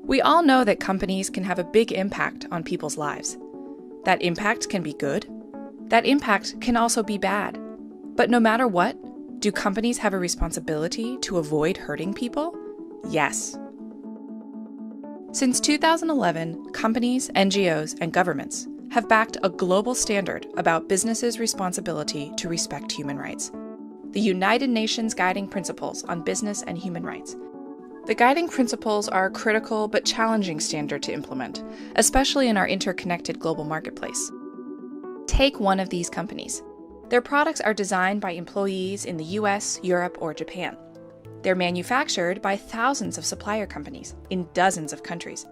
We all know that companies can have a big impact on people's lives. That impact can be good. That impact can also be bad. But no matter what, do companies have a responsibility to avoid hurting people? Yes. Since 2011, companies, NGOs, and governments have backed a global standard about businesses' responsibility to respect human rights. The United Nations Guiding Principles on Business and Human Rights. The guiding principles are a critical but challenging standard to implement, especially in our interconnected global marketplace. Take one of these companies. Their products are designed by employees in the US, Europe, or Japan. They're manufactured by thousands of supplier companies in dozens of countries.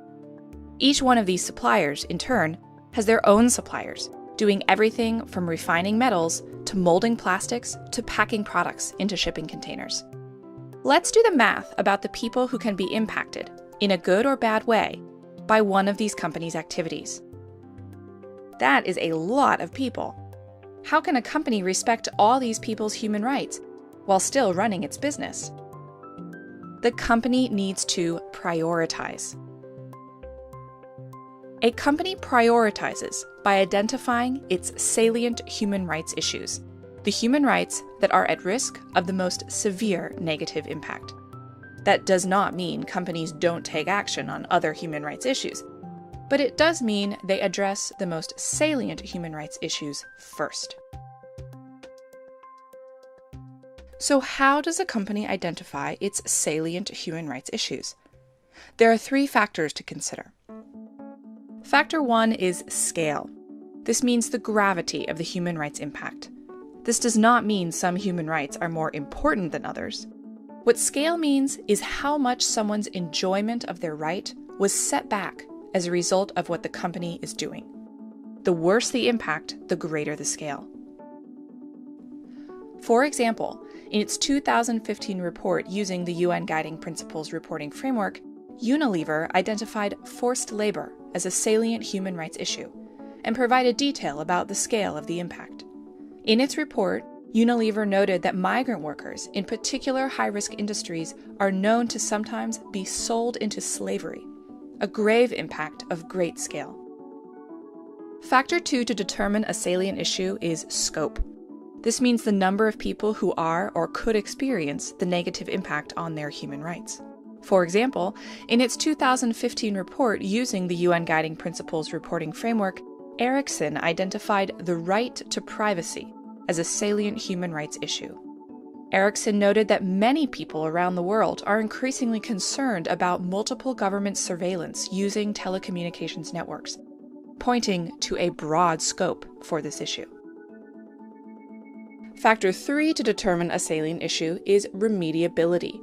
Each one of these suppliers, in turn, has their own suppliers, doing everything from refining metals to molding plastics to packing products into shipping containers. Let's do the math about the people who can be impacted, in a good or bad way, by one of these companies' activities. That is a lot of people. How can a company respect all these people's human rights while still running its business? The company needs to prioritize. A company prioritizes by identifying its salient human rights issues, the human rights that are at risk of the most severe negative impact. That does not mean companies don't take action on other human rights issues, but it does mean they address the most salient human rights issues first. So how does a company identify its salient human rights issues? There are 3 factors to consider. Factor 1 is scale. This means the gravity of the human rights impact. This does not mean some human rights are more important than others. What scale means is how much someone's enjoyment of their right was set back as a result of what the company is doing. The worse the impact, the greater the scale. For example, in its 2015 report using the UN Guiding Principles reporting framework, Unilever identified forced labor as a salient human rights issue and provided detail about the scale of the impact. In its report, Unilever noted that migrant workers in particular high-risk industries are known to sometimes be sold into slavery, a grave impact of great scale. Factor 2 to determine a salient issue is scope. This means the number of people who are or could experience the negative impact on their human rights. For example, in its 2015 report using the UN Guiding Principles reporting framework, Ericsson identified the right to privacy as a salient human rights issue. Ericsson noted that many people around the world are increasingly concerned about multiple government surveillance using telecommunications networks, pointing to a broad scope for this issue. Factor 3 to determine a salient issue is remediability.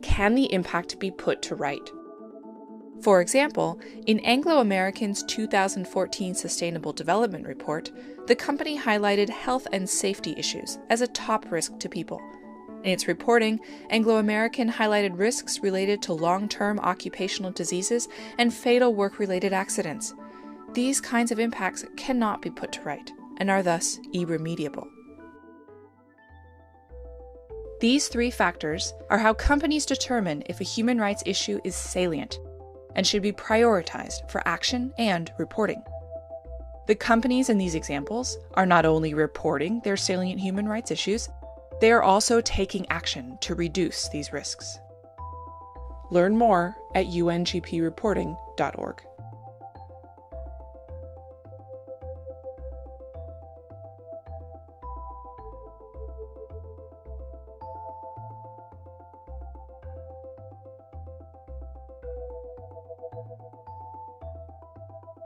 Can the impact be put to right? For example, in Anglo American's 2014 Sustainable Development Report, the company highlighted health and safety issues as a top risk to people. In its reporting, Anglo American highlighted risks related to long-term occupational diseases and fatal work-related accidents. These kinds of impacts cannot be put to right and are thus irremediable. These 3 factors are how companies determine if a human rights issue is salient and should be prioritized for action and reporting. The companies in these examples are not only reporting their salient human rights issues, they are also taking action to reduce these risks. Learn more at ungpreporting.org.